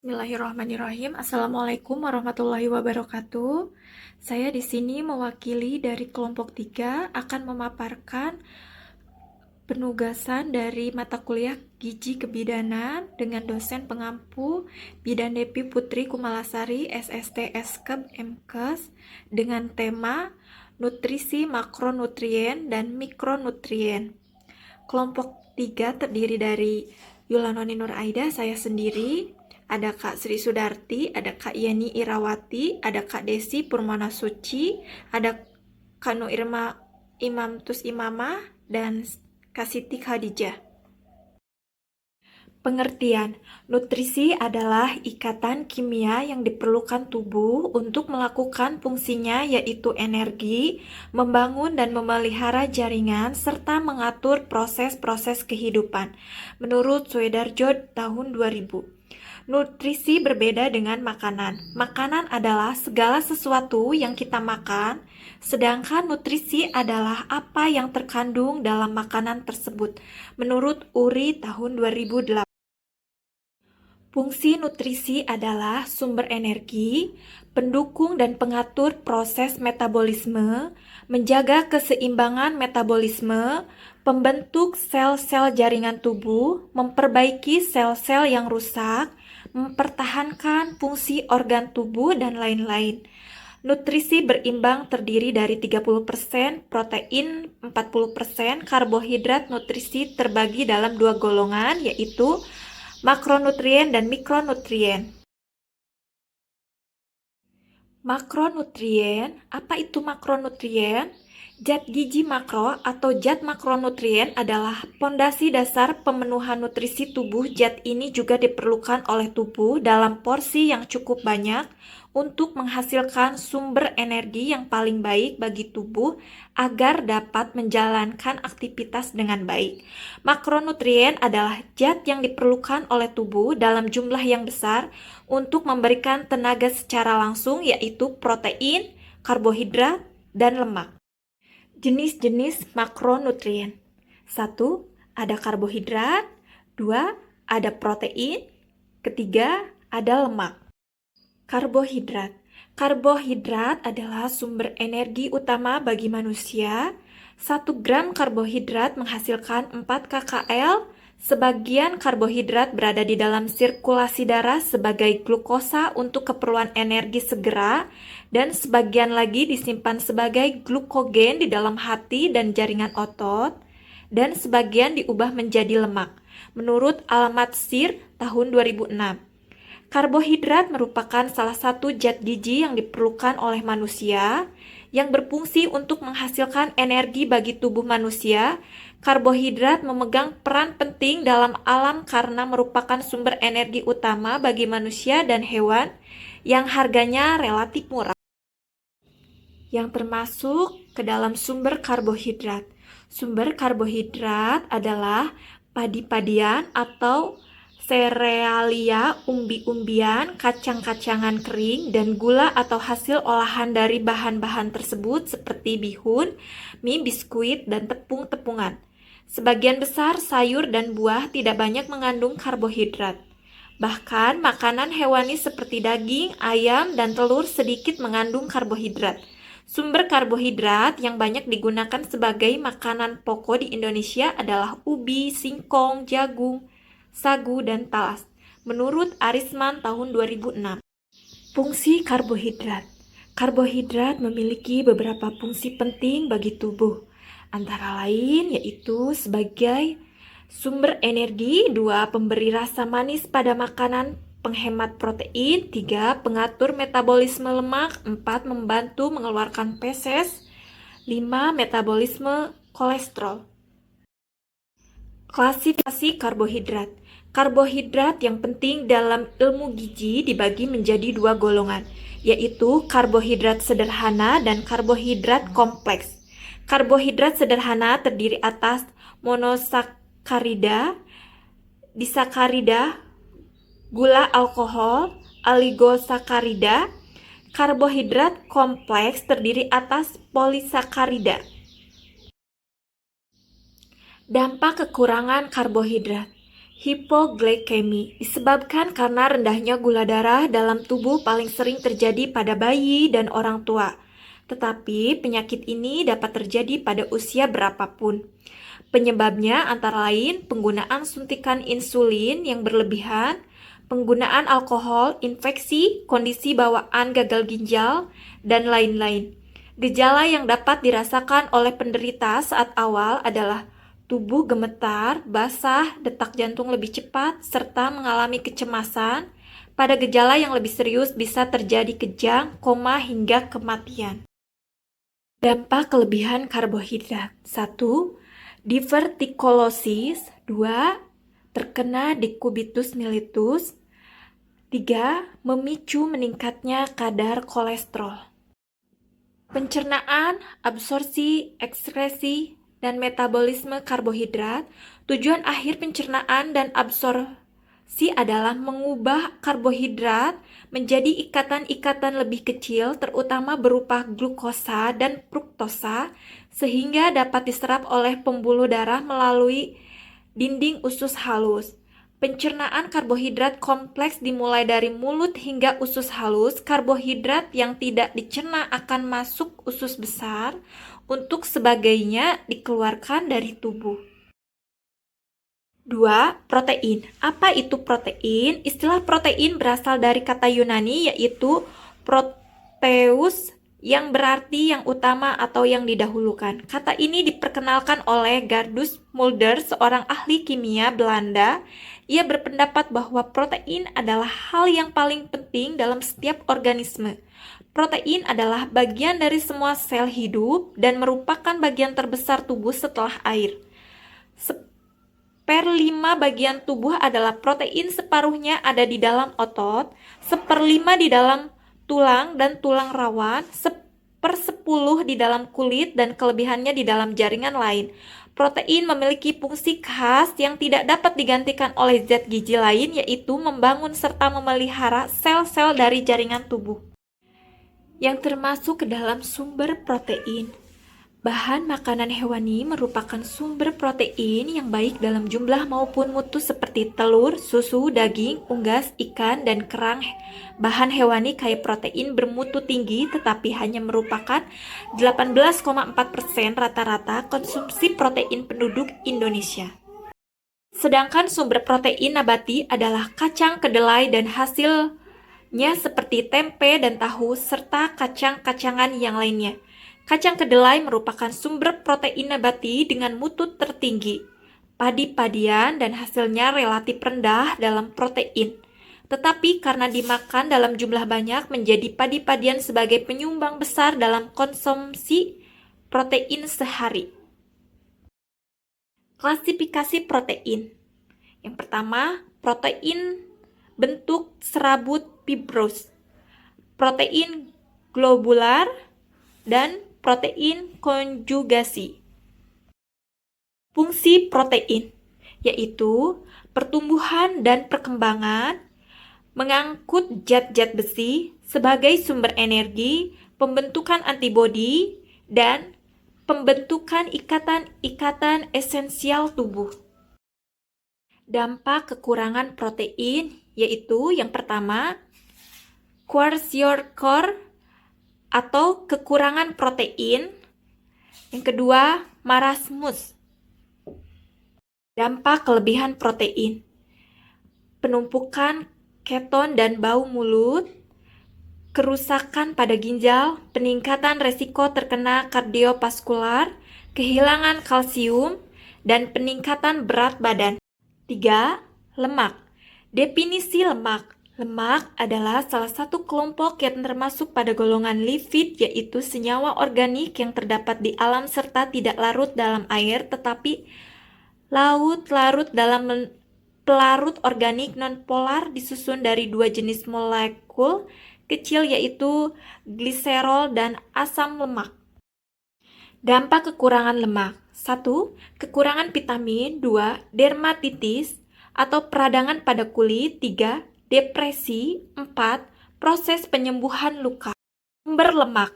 Bismillahirrahmanirrahim. Assalamualaikum warahmatullahi wabarakatuh. Saya di sini mewakili dari kelompok 3 akan memaparkan penugasan dari mata kuliah Gizi Kebidanan dengan dosen pengampu Bidan Depi Putri Kumalasari SST Eskeb MKes dengan tema nutrisi makronutrien dan mikronutrien. Kelompok 3 terdiri dari Yulanoni Nur Aida, saya sendiri, ada Kak Sri Sudarti, ada Kak Yeni Irawati, ada Kak Desi Purmana Suci, ada Kak Nu Irma Imamtus Imamah, dan Kak Siti Khadijah. Pengertian, nutrisi adalah ikatan kimia yang diperlukan tubuh untuk melakukan fungsinya yaitu energi, membangun dan memelihara jaringan, serta mengatur proses-proses kehidupan. Menurut Suedarjo tahun 2000. Nutrisi berbeda dengan makanan. Makanan adalah segala sesuatu yang kita makan, sedangkan nutrisi adalah apa yang terkandung dalam makanan tersebut. Menurut Uri tahun 2008. Fungsi nutrisi adalah sumber energi, pendukung dan pengatur proses metabolisme, menjaga keseimbangan metabolisme, pembentuk sel-sel jaringan tubuh, memperbaiki sel-sel yang rusak, mempertahankan fungsi organ tubuh, dan lain-lain. Nutrisi berimbang terdiri dari 30% protein, 40% karbohidrat. Nutrisi terbagi dalam dua golongan, yaitu makronutrien dan mikronutrien. Makronutrien, apa itu makronutrien? Zat gizi makro atau zat makronutrien adalah pondasi dasar pemenuhan nutrisi tubuh. Zat ini juga diperlukan oleh tubuh dalam porsi yang cukup banyak untuk menghasilkan sumber energi yang paling baik bagi tubuh agar dapat menjalankan aktivitas dengan baik. Makronutrien adalah zat yang diperlukan oleh tubuh dalam jumlah yang besar untuk memberikan tenaga secara langsung, yaitu protein, karbohidrat, dan lemak. Jenis-jenis makronutrien. 1. Ada karbohidrat. 2. Ada protein. 3. Ada lemak. Karbohidrat. Karbohidrat adalah sumber energi utama bagi manusia. 1 gram karbohidrat menghasilkan 4 kcal. Sebagian karbohidrat berada di dalam sirkulasi darah sebagai glukosa untuk keperluan energi segera, dan sebagian lagi disimpan sebagai glukogen di dalam hati dan jaringan otot, dan sebagian diubah menjadi lemak. Menurut Alamat Sir tahun 2006. Karbohidrat merupakan salah satu zat gizi yang diperlukan oleh manusia, yang berfungsi untuk menghasilkan energi bagi tubuh manusia. Karbohidrat memegang peran penting dalam alam karena merupakan sumber energi utama bagi manusia dan hewan yang harganya relatif murah. Yang termasuk ke dalam sumber karbohidrat. Sumber karbohidrat adalah padi-padian atau serealia, umbi-umbian, kacang-kacangan kering, dan gula atau hasil olahan dari bahan-bahan tersebut seperti bihun, mie, biskuit, dan tepung-tepungan. Sebagian besar sayur dan buah tidak banyak mengandung karbohidrat. Bahkan makanan hewani seperti daging, ayam, dan telur sedikit mengandung karbohidrat. Sumber karbohidrat yang banyak digunakan sebagai makanan pokok di Indonesia adalah ubi, singkong, jagung, sagu, dan talas. Menurut Arisman tahun 2006. Fungsi karbohidrat. Karbohidrat memiliki beberapa fungsi penting bagi tubuh. Antara lain yaitu sebagai sumber energi, 2. Pemberi rasa manis pada makanan, penghemat protein, 3. Pengatur metabolisme lemak, 4. Membantu mengeluarkan feses, 5. Metabolisme kolesterol. Klasifikasi karbohidrat. Karbohidrat yang penting dalam ilmu gizi dibagi menjadi dua golongan, yaitu karbohidrat sederhana dan karbohidrat kompleks. Karbohidrat sederhana terdiri atas monosakarida, disakarida, gula alkohol, oligosakarida. Karbohidrat kompleks terdiri atas polisakarida. Dampak kekurangan karbohidrat. Hipoglikemi disebabkan karena rendahnya gula darah dalam tubuh paling sering terjadi pada bayi dan orang tua. Tetapi penyakit ini dapat terjadi pada usia berapapun. Penyebabnya antara lain penggunaan suntikan insulin yang berlebihan, penggunaan alkohol, infeksi, kondisi bawaan gagal ginjal, dan lain-lain. Gejala yang dapat dirasakan oleh penderita saat awal adalah tubuh gemetar, basah, detak jantung lebih cepat, serta mengalami kecemasan. Pada gejala yang lebih serius bisa terjadi kejang, koma, hingga kematian. Dampak kelebihan karbohidrat. 1. Divertikolosis. 2. Terkena dekubitus mellitus. 3. Memicu meningkatnya kadar kolesterol. Pencernaan, absorpsi, ekskresi, dan metabolisme karbohidrat. Tujuan akhir pencernaan dan absorpsi adalah mengubah karbohidrat menjadi ikatan-ikatan lebih kecil, terutama berupa glukosa dan fruktosa, sehingga dapat diserap oleh pembuluh darah melalui dinding usus halus. Pencernaan karbohidrat kompleks dimulai dari mulut hingga usus halus. Karbohidrat yang tidak dicerna akan masuk usus besar untuk sebagainya dikeluarkan dari tubuh. 2. Protein. Apa itu protein? Istilah protein berasal dari kata Yunani yaitu proteus yang berarti yang utama atau yang didahulukan. Kata ini diperkenalkan oleh Gardus Mulder, seorang ahli kimia Belanda. Ia berpendapat bahwa protein adalah hal yang paling penting dalam setiap organisme. Protein adalah bagian dari semua sel hidup dan merupakan bagian terbesar tubuh setelah air. 1/5 bagian tubuh adalah protein, separuhnya ada di dalam otot, 1/5 di dalam tulang dan tulang rawan, 1/10 di dalam kulit, dan kelebihannya di dalam jaringan lain. Protein memiliki fungsi khas yang tidak dapat digantikan oleh zat gizi lain, yaitu membangun serta memelihara sel-sel dari jaringan tubuh yang termasuk ke dalam sumber protein. Bahan makanan hewani merupakan sumber protein yang baik dalam jumlah maupun mutu seperti telur, susu, daging, unggas, ikan, dan kerang. Bahan hewani kaya protein bermutu tinggi tetapi hanya merupakan 18,4% rata-rata konsumsi protein penduduk Indonesia. Sedangkan sumber protein nabati adalah kacang, kedelai, dan hasilnya seperti tempe dan tahu, serta kacang-kacangan yang lainnya. Kacang kedelai merupakan sumber protein nabati dengan mutu tertinggi. Padi-padian dan hasilnya relatif rendah dalam protein. Tetapi karena dimakan dalam jumlah banyak, menjadi padi-padian sebagai penyumbang besar dalam konsumsi protein sehari. Klasifikasi protein. Yang pertama, protein bentuk serabut fibros, protein globular, dan protein konjugasi. Fungsi protein yaitu pertumbuhan dan perkembangan, mengangkut zat-zat besi sebagai sumber energi, pembentukan antibodi, dan pembentukan ikatan-ikatan esensial tubuh. Dampak kekurangan protein yaitu yang pertama, kwashiorkor atau kekurangan protein. Yang kedua, marasmus. Dampak kelebihan protein: penumpukan keton dan bau mulut, kerusakan pada ginjal, peningkatan resiko terkena kardiovaskular, kehilangan kalsium, dan peningkatan berat badan. 3. Lemak. Definisi lemak. Lemak adalah salah satu kelompok yang termasuk pada golongan lipid, yaitu senyawa organik yang terdapat di alam serta tidak larut dalam air, tetapi larut dalam pelarut organik nonpolar disusun dari 2 jenis molekul kecil, yaitu gliserol dan asam lemak. Dampak kekurangan lemak: 1. Kekurangan vitamin. 2. Dermatitis atau peradangan pada kulit. 3. Depresi. 4. Proses penyembuhan luka. Sumber lemak.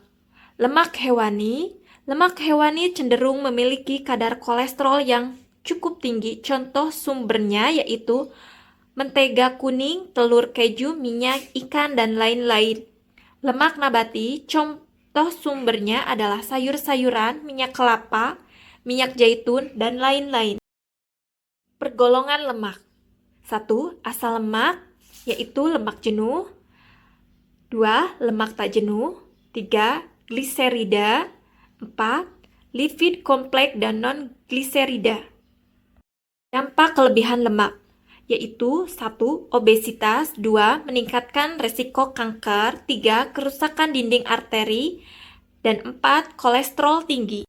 Lemak hewani. Lemak hewani cenderung memiliki kadar kolesterol yang cukup tinggi. Contoh sumbernya yaitu mentega kuning, telur, keju, minyak, ikan, dan lain-lain. Lemak nabati, contoh sumbernya adalah sayur-sayuran, minyak kelapa, minyak zaitun, dan lain-lain. Pergolongan lemak. 1. Asal lemak, yaitu lemak jenuh. 2. Lemak tak jenuh. 3. Gliserida. 4. Lipid kompleks dan non-gliserida. Dampak kelebihan lemak, yaitu 1. Obesitas. 2. Meningkatkan resiko kanker. 3. Kerusakan dinding arteri. Dan 4. Kolesterol tinggi.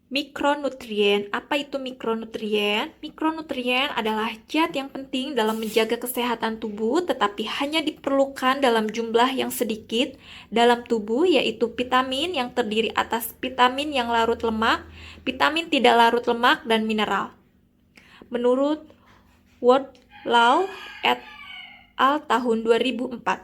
Mikronutrien. Apa itu mikronutrien? Mikronutrien adalah zat yang penting dalam menjaga kesehatan tubuh, tetapi hanya diperlukan dalam jumlah yang sedikit dalam tubuh, yaitu vitamin yang terdiri atas vitamin yang larut lemak, vitamin tidak larut lemak, dan mineral. Menurut Wardlaw et al. Tahun 2004,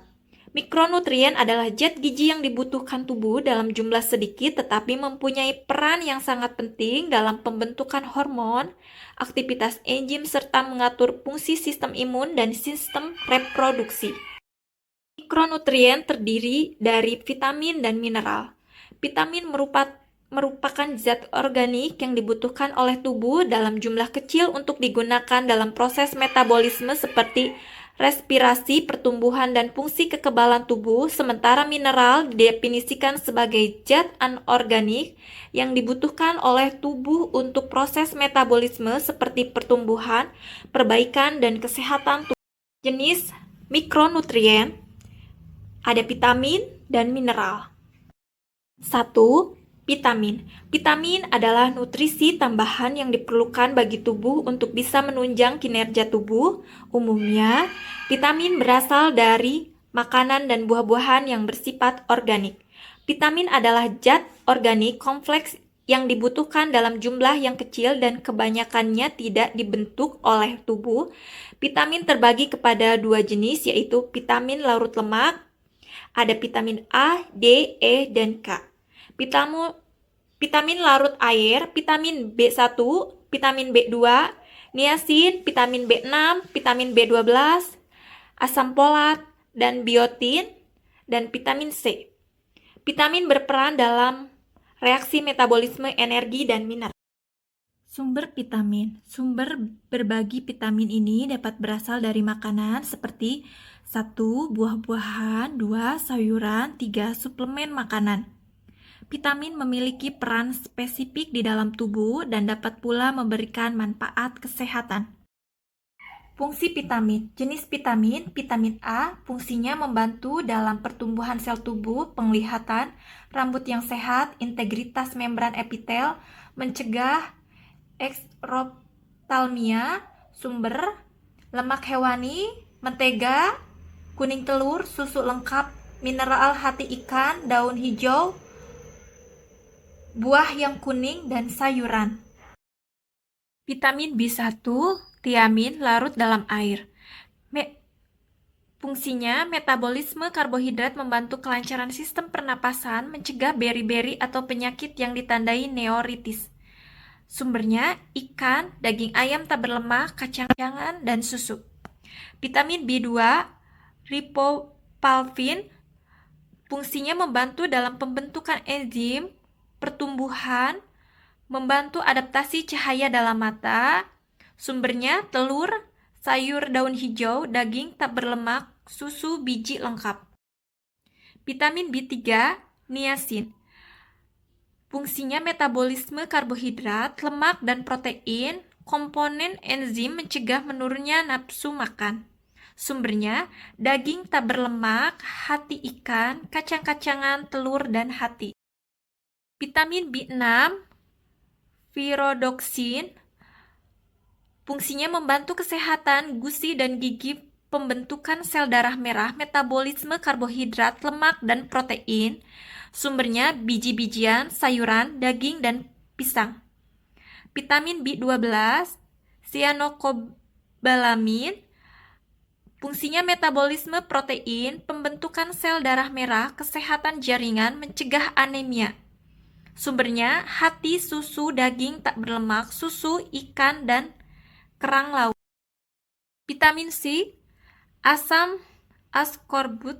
mikronutrien adalah zat gizi yang dibutuhkan tubuh dalam jumlah sedikit tetapi mempunyai peran yang sangat penting dalam pembentukan hormon, aktivitas enzim, serta mengatur fungsi sistem imun dan sistem reproduksi. Mikronutrien terdiri dari vitamin dan mineral. Vitamin merupakan zat organik yang dibutuhkan oleh tubuh dalam jumlah kecil untuk digunakan dalam proses metabolisme seperti respirasi, pertumbuhan, dan fungsi kekebalan tubuh, sementara mineral didefinisikan sebagai zat anorganik yang dibutuhkan oleh tubuh untuk proses metabolisme seperti pertumbuhan, perbaikan, dan kesehatan tubuh. Jenis mikronutrien ada vitamin dan mineral. 1. Vitamin. Vitamin adalah nutrisi tambahan yang diperlukan bagi tubuh untuk bisa menunjang kinerja tubuh. Umumnya, vitamin berasal dari makanan dan buah-buahan yang bersifat organik. Vitamin adalah zat organik kompleks yang dibutuhkan dalam jumlah yang kecil dan kebanyakannya tidak dibentuk oleh tubuh. Vitamin terbagi kepada dua jenis, yaitu vitamin larut lemak. Ada vitamin A, D, E, dan K. Vitamin larut air, vitamin B1, vitamin B2, niacin, vitamin B6, vitamin B12, asam folat, dan biotin, dan vitamin C. Vitamin berperan dalam reaksi metabolisme energi dan mineral. Sumber vitamin. Sumber berbagi vitamin ini dapat berasal dari makanan seperti 1. Buah-buahan, 2. Sayuran, 3. Suplemen makanan. Vitamin memiliki peran spesifik di dalam tubuh dan dapat pula memberikan manfaat kesehatan. Fungsi vitamin. Jenis vitamin, vitamin A, fungsinya membantu dalam pertumbuhan sel tubuh, penglihatan, rambut yang sehat, integritas membran epitel, mencegah eksoptalmia. Sumber, lemak hewani, mentega, kuning telur, susu lengkap, mineral hati ikan, daun hijau, buah yang kuning, dan sayuran. Vitamin B1, tiamin, larut dalam air. Fungsinya, metabolisme karbohidrat, membantu kelancaran sistem pernapasan, mencegah beri-beri atau penyakit yang ditandai neuritis. Sumbernya, ikan, daging ayam tak berlemak, kacang-kacangan, dan susu. Vitamin B2, riboflavin, fungsinya membantu dalam pembentukan enzim, pertumbuhan, membantu adaptasi cahaya dalam mata. Sumbernya telur, sayur daun hijau, daging tak berlemak, susu, biji lengkap. Vitamin B3, niacin. Fungsinya metabolisme karbohidrat, lemak, dan protein, komponen enzim mencegah menurunnya nafsu makan. Sumbernya daging tak berlemak, hati ikan, kacang-kacangan, telur, dan hati. Vitamin B6, virodoksin, fungsinya membantu kesehatan gusi dan gigi, pembentukan sel darah merah, metabolisme karbohidrat, lemak, dan protein. Sumbernya biji-bijian, sayuran, daging, dan pisang. Vitamin B12, cyanocobalamin, fungsinya metabolisme protein, pembentukan sel darah merah, kesehatan jaringan, mencegah anemia. Sumbernya hati, susu, daging tak berlemak, susu, ikan, dan kerang laut. Vitamin C, asam ascorbut,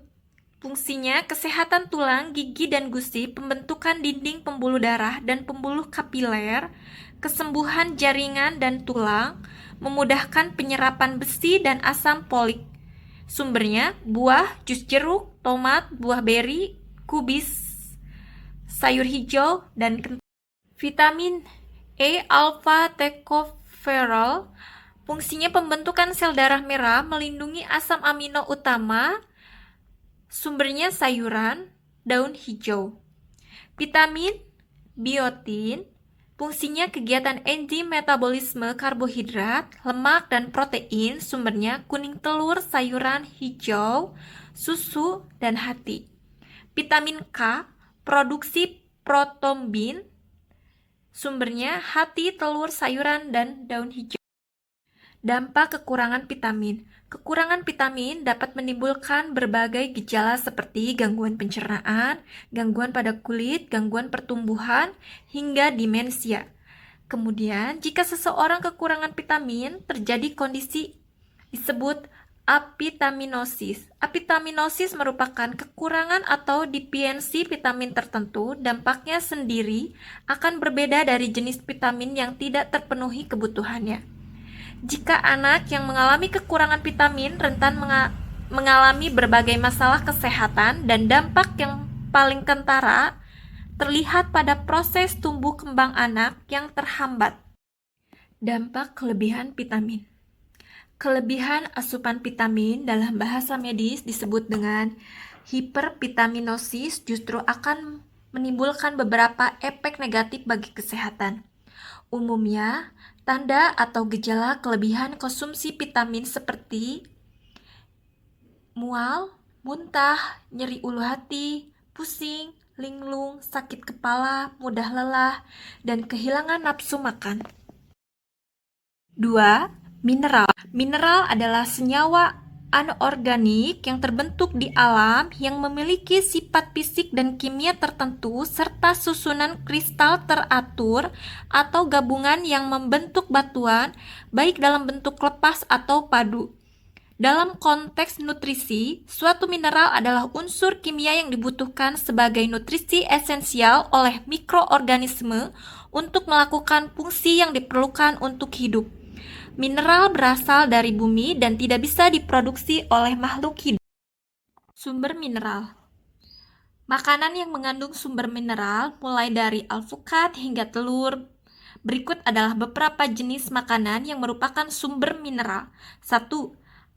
fungsinya kesehatan tulang, gigi, dan gusi, pembentukan dinding pembuluh darah dan pembuluh kapiler, kesembuhan jaringan dan tulang, memudahkan penyerapan besi dan asam folik. Sumbernya buah, jus jeruk, tomat, buah beri, kubis, sayur hijau, dan kentang. Vitamin E alpha tocopherol, fungsinya pembentukan sel darah merah, melindungi asam amino utama. Sumbernya sayuran, daun hijau. Vitamin biotin, fungsinya kegiatan enzim metabolisme karbohidrat, lemak, dan protein. Sumbernya kuning telur, sayuran hijau, susu, dan hati. Vitamin K, produksi protombin. Sumbernya hati, telur, sayuran, dan daun hijau. Dampak kekurangan vitamin. Kekurangan vitamin dapat menimbulkan berbagai gejala seperti gangguan pencernaan, gangguan pada kulit, gangguan pertumbuhan, hingga demensia. Kemudian, jika seseorang kekurangan vitamin, terjadi kondisi disebut avitaminosis. Avitaminosis merupakan kekurangan atau defiensi vitamin tertentu. Dampaknya sendiri akan berbeda dari jenis vitamin yang tidak terpenuhi kebutuhannya. Jika anak yang mengalami kekurangan vitamin rentan mengalami berbagai masalah kesehatan, dan dampak yang paling kentara terlihat pada proses tumbuh kembang anak yang terhambat. Dampak kelebihan vitamin. Kelebihan asupan vitamin dalam bahasa medis disebut dengan hipervitaminosis justru akan menimbulkan beberapa efek negatif bagi kesehatan. Umumnya, tanda atau gejala kelebihan konsumsi vitamin seperti mual, muntah, nyeri ulu hati, pusing, linglung, sakit kepala, mudah lelah, dan kehilangan nafsu makan. 2. Mineral. Mineral adalah senyawa anorganik yang terbentuk di alam yang memiliki sifat fisik dan kimia tertentu serta susunan kristal teratur atau gabungan yang membentuk batuan, baik dalam bentuk lepas atau padu. Dalam konteks nutrisi, suatu mineral adalah unsur kimia yang dibutuhkan sebagai nutrisi esensial oleh mikroorganisme untuk melakukan fungsi yang diperlukan untuk hidup. Mineral berasal dari bumi dan tidak bisa diproduksi oleh makhluk hidup. Sumber mineral. Makanan yang mengandung sumber mineral mulai dari alpukat hingga telur. Berikut adalah beberapa jenis makanan yang merupakan sumber mineral. 1.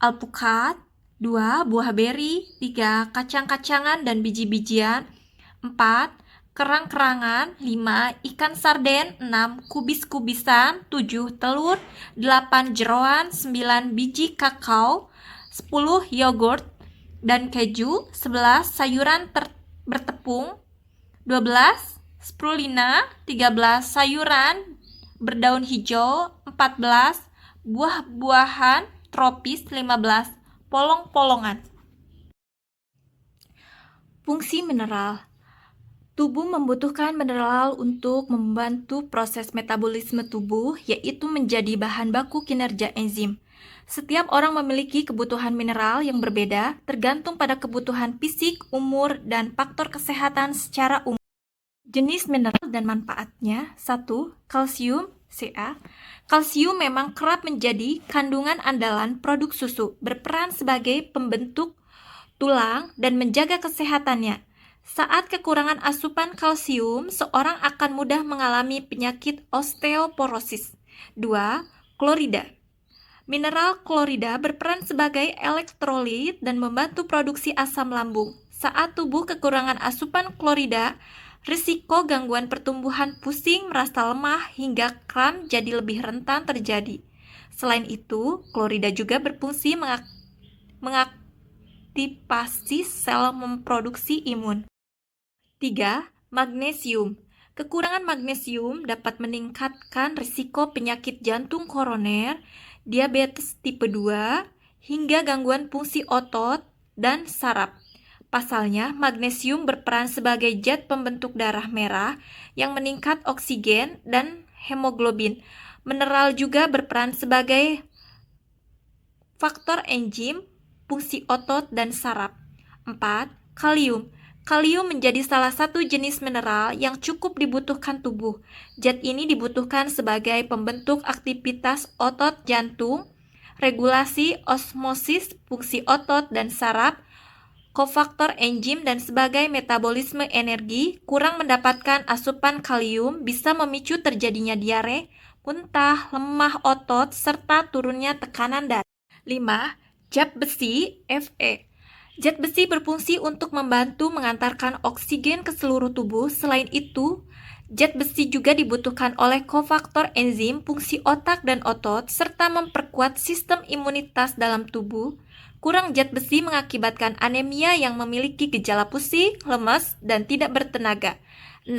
Alpukat. 2. Buah beri. 3. Kacang-kacangan dan biji-bijian. 4. Kerang-kerangan. 5. Ikan sarden. 6. Kubis-kubisan. 7. Telur. 8. Jeroan. 9. Biji kakao. 10. Yogurt dan keju. 11. Sayuran bertepung. 12. Spirulina. 13. Sayuran berdaun hijau. 14. Buah-buahan tropis. 15. Polong-polongan. Fungsi mineral. Tubuh membutuhkan mineral untuk membantu proses metabolisme tubuh, yaitu menjadi bahan baku kinerja enzim. Setiap orang memiliki kebutuhan mineral yang berbeda, tergantung pada kebutuhan fisik, umur, dan faktor kesehatan secara umum. Jenis mineral dan manfaatnya. 1. Kalsium, Ca. Kalsium memang kerap menjadi kandungan andalan produk susu, berperan sebagai pembentuk tulang dan menjaga kesehatannya. Saat kekurangan asupan kalsium, seorang akan mudah mengalami penyakit osteoporosis. 2. Klorida. Mineral klorida berperan sebagai elektrolit dan membantu produksi asam lambung. Saat tubuh kekurangan asupan klorida, risiko gangguan pertumbuhan pusing, merasa lemah, hingga kram jadi lebih rentan terjadi. Selain itu, klorida juga berfungsi mengaktifasi sel memproduksi imun. 3. Magnesium. Kekurangan magnesium dapat meningkatkan risiko penyakit jantung koroner, diabetes tipe 2, hingga gangguan fungsi otot dan saraf. Pasalnya, magnesium berperan sebagai zat pembentuk darah merah yang meningkat oksigen dan hemoglobin. Mineral juga berperan sebagai faktor enzim, fungsi otot dan saraf. 4. Kalium. Kalium menjadi salah satu jenis mineral yang cukup dibutuhkan tubuh. Zat ini dibutuhkan sebagai pembentuk aktivitas otot jantung, regulasi osmosis, fungsi otot dan saraf, kofaktor enzim dan sebagai metabolisme energi. Kurang mendapatkan asupan kalium bisa memicu terjadinya diare, muntah, lemah otot, serta turunnya tekanan darah. 5. Zat besi Fe. Zat besi berfungsi untuk membantu mengantarkan oksigen ke seluruh tubuh. Selain itu, zat besi juga dibutuhkan oleh kofaktor enzim, fungsi otak dan otot, serta memperkuat sistem imunitas dalam tubuh. Kurang zat besi mengakibatkan anemia yang memiliki gejala pusing, lemas, dan tidak bertenaga. 6.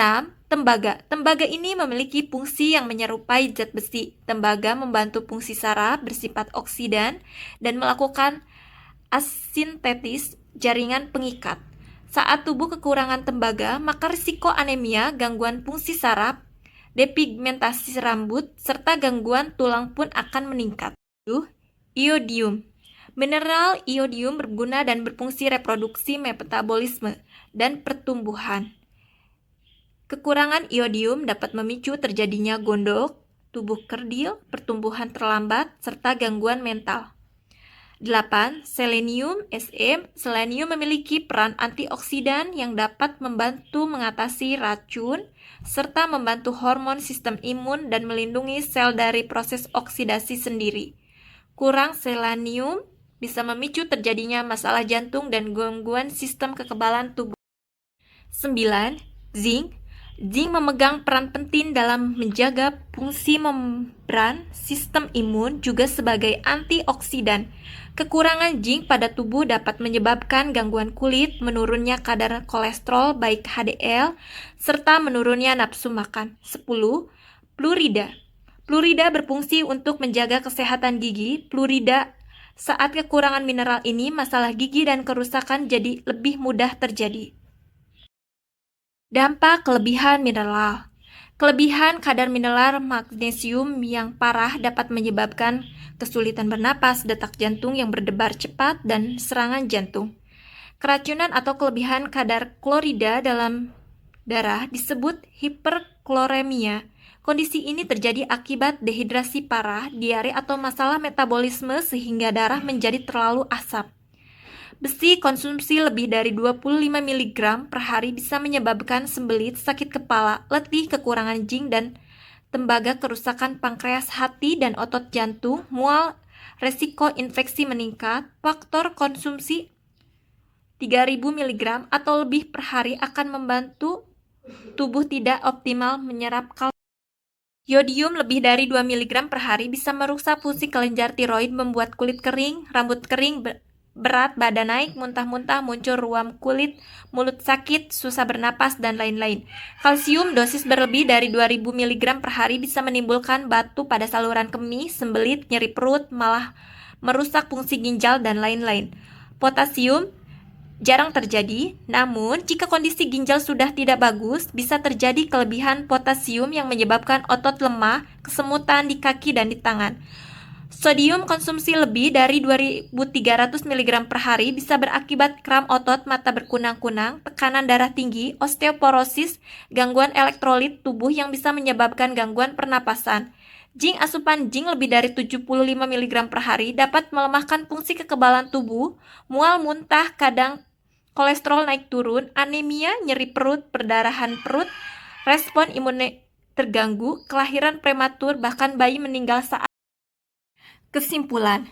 Tembaga. Tembaga ini memiliki fungsi yang menyerupai zat besi. Tembaga membantu fungsi saraf bersifat oksidan dan melakukan asintetis jaringan pengikat. Saat tubuh kekurangan tembaga, maka risiko anemia, gangguan fungsi saraf, depigmentasi rambut, serta gangguan tulang pun akan meningkat. Iodium. Mineral iodium berguna dan berfungsi reproduksi, metabolisme, dan pertumbuhan. Kekurangan iodium dapat memicu terjadinya gondok, tubuh kerdil, pertumbuhan terlambat, serta gangguan mental. 8. Selenium Sm. Selenium memiliki peran antioksidan yang dapat membantu mengatasi racun serta membantu hormon sistem imun dan melindungi sel dari proses oksidasi sendiri. Kurang selenium bisa memicu terjadinya masalah jantung dan gangguan sistem kekebalan tubuh. 9. Zinc. Zinc memegang peran penting dalam menjaga fungsi membran sistem imun juga sebagai antioksidan. Kekurangan zinc pada tubuh dapat menyebabkan gangguan kulit, menurunnya kadar kolesterol baik HDL, serta menurunnya nafsu makan. 10. Fluorida. Fluorida berfungsi untuk menjaga kesehatan gigi. Fluorida saat kekurangan mineral ini, masalah gigi dan kerusakan jadi lebih mudah terjadi. Dampak kelebihan mineral. Kelebihan kadar mineral magnesium yang parah dapat menyebabkan kesulitan bernapas, detak jantung yang berdebar cepat, dan serangan jantung. Keracunan atau kelebihan kadar klorida dalam darah disebut hiperkloremia. Kondisi ini terjadi akibat dehidrasi parah, diare atau masalah metabolisme sehingga darah menjadi terlalu asam. Besi konsumsi lebih dari 25 mg per hari bisa menyebabkan sembelit, sakit kepala, letih, kekurangan zinc dan tembaga, kerusakan pankreas, hati, dan otot jantung, mual, resiko infeksi meningkat. Faktor konsumsi 3000 mg atau lebih per hari akan membantu tubuh tidak optimal menyerap kalsium. Yodium lebih dari 2 mg per hari bisa merusak fungsi kelenjar tiroid, membuat kulit kering, rambut kering, berat badan naik, muntah-muntah, muncul ruam kulit, mulut sakit, susah bernapas, dan lain-lain. Kalsium dosis berlebih dari 2000 mg per hari bisa menimbulkan batu pada saluran kemih, sembelit, nyeri perut, malah merusak fungsi ginjal, dan lain-lain. Potasium jarang terjadi, namun jika kondisi ginjal sudah tidak bagus, bisa terjadi kelebihan potasium yang menyebabkan otot lemah, kesemutan di kaki dan di tangan. Sodium konsumsi lebih dari 2300 mg per hari bisa berakibat kram otot, mata berkunang-kunang, tekanan darah tinggi, osteoporosis, gangguan elektrolit tubuh yang bisa menyebabkan gangguan pernapasan. Zinc, asupan zinc lebih dari 75 mg per hari dapat melemahkan fungsi kekebalan tubuh, mual, muntah, kadang kolesterol naik turun, anemia, nyeri perut, perdarahan perut, respon imun terganggu, kelahiran prematur, bahkan bayi meninggal saat. Kesimpulan,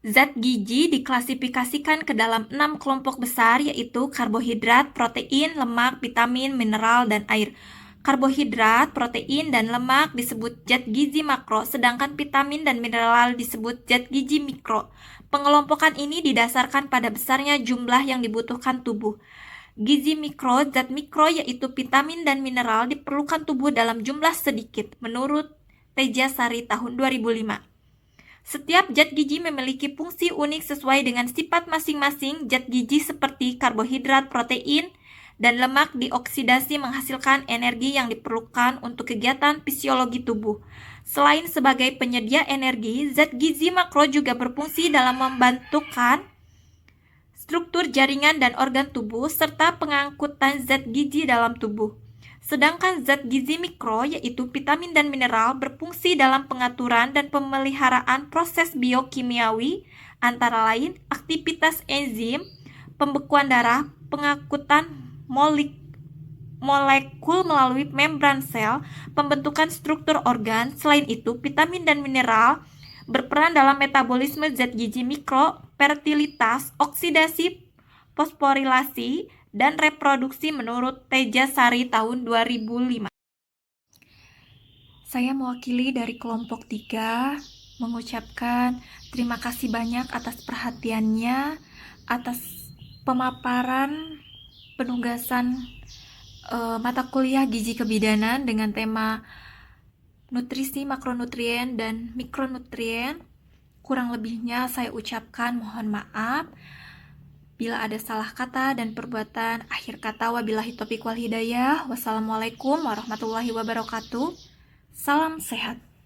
zat gizi diklasifikasikan ke dalam 6 kelompok besar, yaitu karbohidrat, protein, lemak, vitamin, mineral, dan air. Karbohidrat, protein, dan lemak disebut zat gizi makro, sedangkan vitamin dan mineral disebut zat gizi mikro. Pengelompokan ini didasarkan pada besarnya jumlah yang dibutuhkan tubuh. Gizi mikro, zat mikro yaitu vitamin dan mineral diperlukan tubuh dalam jumlah sedikit, menurut Tejasari tahun 2005. Setiap zat gizi memiliki fungsi unik sesuai dengan sifat masing-masing. Zat gizi seperti karbohidrat, protein, dan lemak dioksidasi menghasilkan energi yang diperlukan untuk kegiatan fisiologi tubuh. Selain sebagai penyedia energi, zat gizi makro juga berfungsi dalam membantukan struktur jaringan dan organ tubuh serta pengangkutan zat gizi dalam tubuh. Sedangkan zat gizi mikro, yaitu vitamin dan mineral, berfungsi dalam pengaturan dan pemeliharaan proses biokimiawi, antara lain aktivitas enzim, pembekuan darah, pengangkutan molekul melalui membran sel, pembentukan struktur organ. Selain itu, vitamin dan mineral berperan dalam metabolisme zat gizi mikro, fertilitas, oksidasi, fosforilasi, dan reproduksi menurut Tejasari tahun 2005. Saya mewakili dari kelompok 3 mengucapkan terima kasih banyak atas perhatiannya, atas pemaparan penugasan mata kuliah gizi kebidanan dengan tema nutrisi makronutrien dan mikronutrien. Kurang lebihnya saya ucapkan mohon maaf. Bila ada salah kata dan perbuatan, akhir kata wabillahi taufiq wal hidayah. Wassalamualaikum warahmatullahi wabarakatuh. Salam sehat.